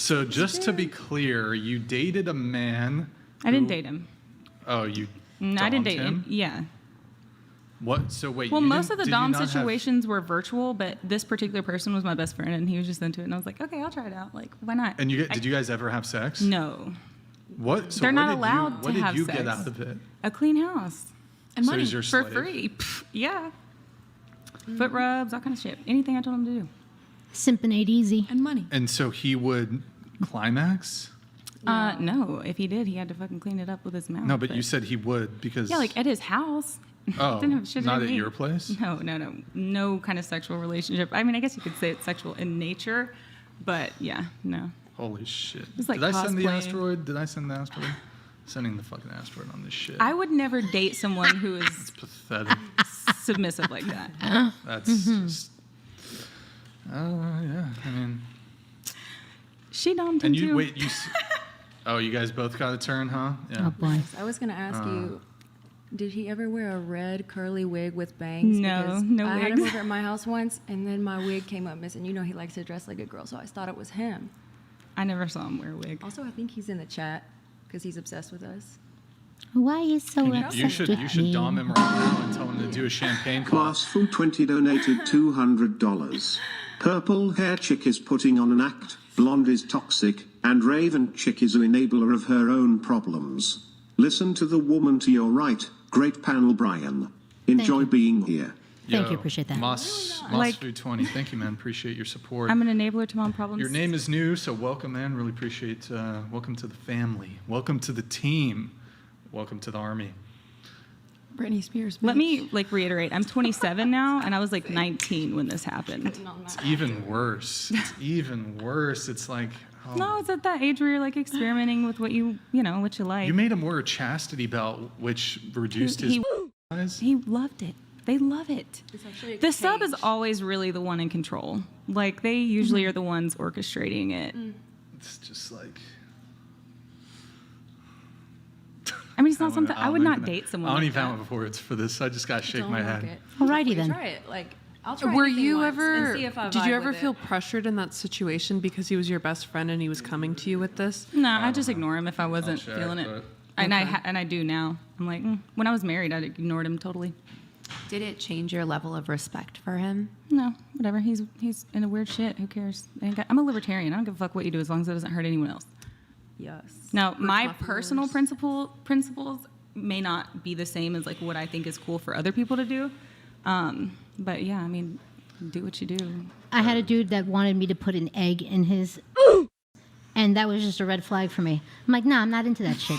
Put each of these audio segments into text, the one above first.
So just to be clear, you dated a man. I didn't date him. Oh, you. No, I didn't date him. Yeah. What? So wait. Well, most of the dom situations were virtual, but this particular person was my best friend, and he was just into it. And I was like, okay, I'll try it out. Like, why not? And did you guys ever have sex? No. What? So they're not allowed to have sex. What did you get out of it? A clean house. And money for free. Yeah. Foot rubs, all kind of shit. Anything I told him to do. Simping ain't easy. And money. And so he would climax? No. If he did, he had to fucking clean it up with his mouth. No, but you said he would because... Yeah, like at his house. Oh, not at your place? No. No kind of sexual relationship. I mean, I guess you could say it's sexual in nature, but yeah, no. Holy shit. It's like Did I send the cosplaying. asteroid? Did I send the asteroid? Sending the fucking asteroid on this shit. I would never date someone who is It's pathetic. submissive like that. That's just... yeah, I mean... She dommed him And you, too. wait, oh, you guys both got a turn, huh? Yeah. Oh boy. I was going to ask you, did he ever wear a red curly wig with bangs? No, Because no I had him wigs. over at my house once, and then my wig came up missing. You know he likes to dress like a girl, so I thought it was him. I never saw him wear a wig. Also, I think he's in the chat because he's obsessed with us. Why are you so upset You should with me? dom him right now and tell him to do a champagne call. Class Food 20 donated $200. Purple hair chick is putting on an act, blonde is toxic, and raven chick is an enabler of her own problems. Listen to the woman to your right. Great panel, Brian. Enjoy you. being here. Thank you, appreciate that. Moss Like- Food 20. Thank you, man. Appreciate your support. I'm an enabler to mom problems. Your name is new, so welcome, man. Really appreciate. Welcome to the family. Welcome to the team. Welcome to the army. Britney Spears. Let me reiterate. I'm 27 now, and I was 19 when this happened. It's even worse. It's like. Oh. No, it's at that age where you're experimenting with what you like. You made him wear a chastity belt, which reduced his size. He loved it. They love it. It's actually a The sub is cage. always really the one in control. They usually are the ones orchestrating it. It's just like. I mean, it's not something I would not date someone. I don't like even that. have words for this. I just gotta shake Don't my like head. it. Alrighty then. Try it. I'll try Were anything you once ever? and see if I Did vibe you ever with feel it. pressured in that situation because he was your best friend and he was coming to you with this? No, I just ignore him if I wasn't check, feeling it. but- And I do now. I'm like, when I was married, I ignored him totally. Did it change your level of respect for him? No, whatever. He's into weird shit. Who cares? I'm a libertarian. I don't give a fuck what you do as long as it doesn't hurt anyone else. Yes. Now, my Respect personal rules. principles may not be the same as what I think is cool for other people to do. But yeah, I mean, do what you do. I had a dude that wanted me to put an egg in his, and that was just a red flag for me. I'm like, nah, I'm not into that shit.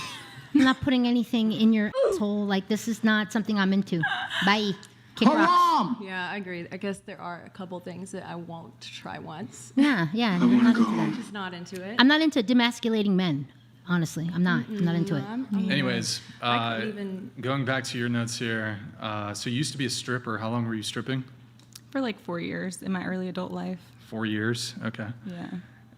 I'm not putting anything in your asshole. This is not something I'm into. Bye. Kick rocks. Yeah, I agree. I guess there are a couple things that I won't try once. Nah, yeah, I'm not into that. Just not into it. I'm not into demasculating men. Honestly, I'm not. I'm not into it. Anyways, I couldn't even- going back to your notes here. So you used to be a stripper. How long were you stripping? For 4 years in my early adult life. 4 years. Okay. Yeah.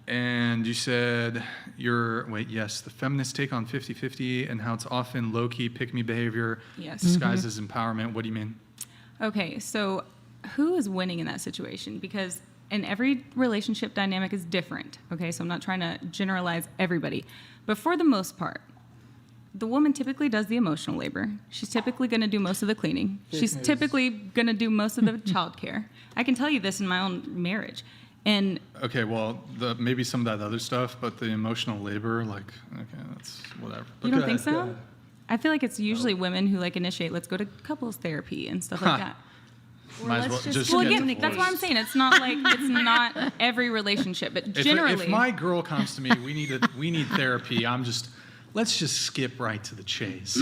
And you said the feminist take on 50-50 and how it's often low-key pick-me behavior Yes. disguised as empowerment. What do you mean? Okay, so who is winning in that situation? Because every relationship dynamic is different. Okay, so I'm not trying to generalize everybody. But for the most part, the woman typically does the emotional labor. She's typically going to do most of the cleaning. She's typically going to do most of the childcare. I can tell you this in my own marriage. And Okay, well, maybe some of that other stuff, but the emotional labor, that's whatever. But you don't go think ahead, go so? ahead. I feel like it's usually women who initiate, let's go to couples therapy and stuff like that. Might as well let's just just Well, get again, divorced. that's why I'm saying it's not it's not every relationship, but generally. If my girl comes to me, we need therapy. Let's just skip right to the chase.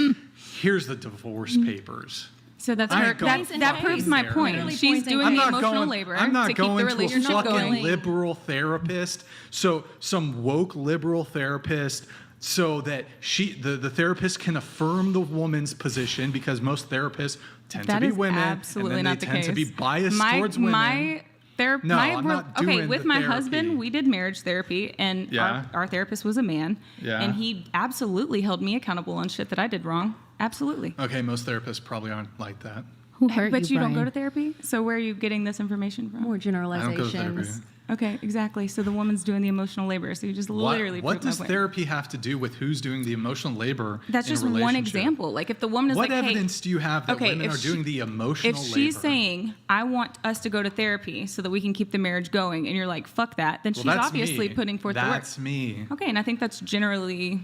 Here's the divorce papers. So that's I her. ain't going That proves my there. point. Literally She's points and doing the clicks. emotional labor I'm not to keep the going to a relationship fucking going. liberal therapist. So some woke liberal therapist, so that the therapist can affirm the woman's position, because most therapists tend That to be is women, absolutely and then not they the tend case. to be biased my, towards women. My therapist. No, I'm not doing with the my therapy. husband, we did marriage therapy, and Yeah. our therapist was a man, Yeah. and he absolutely held me accountable on shit that I did wrong. Absolutely. Okay, most therapists probably aren't like that. Who hurt But you don't Brian? go to therapy, so where are you getting this information from? More I don't go to therapy. generalizations. Okay, exactly. So the woman's doing the emotional labor. So you just literally What proved my does point. therapy have to do with who's doing the emotional labor? That's in a just one relationship? example. Like if the woman is What like, evidence do you have that women are doing the emotional If labor? she's saying, I want us to go to therapy so that we can keep the marriage going, and you're like, fuck that, then she's that's obviously me. putting forth the work. That's me. Okay, and I think that's generally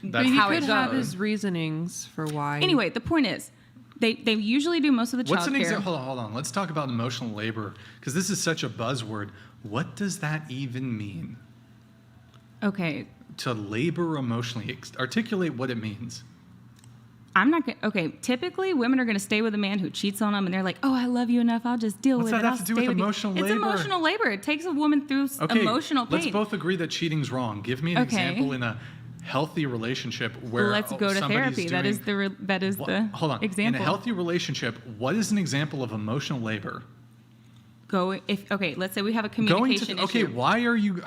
That's He how could it have goes. his reasonings for why. Anyway, the point is, they usually do most of the What's child an care. example? Hold on. Let's talk about emotional labor because this is such a buzzword. What does that even mean? Okay, To labor emotionally. Articulate what it means. I'm not gonna. Okay, typically women are gonna stay with a man who cheats on them, and they're like, "Oh, I love you enough. I'll just deal What's with that it. have I'll to do stay with with emotional you." labor? It's emotional labor. It takes a woman through Okay, emotional pain. let's both agree that cheating's wrong. Give me an Okay. example in a healthy relationship where Let's go to somebody's therapy. That is doing- the Hold on. example. In a healthy relationship, what is an example of emotional labor? Let's say we have a Going communication to okay, issue. why are you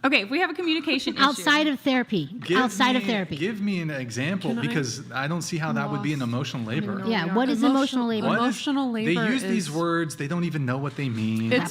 Okay, if we have a communication Outside issue. of therapy. Outside of therapy. Give me an example Can I- because I don't see how that would be an emotional labor. Yeah, what is emotional labor? What is- Emotional labor They use these is- words, they don't even know what they mean. It's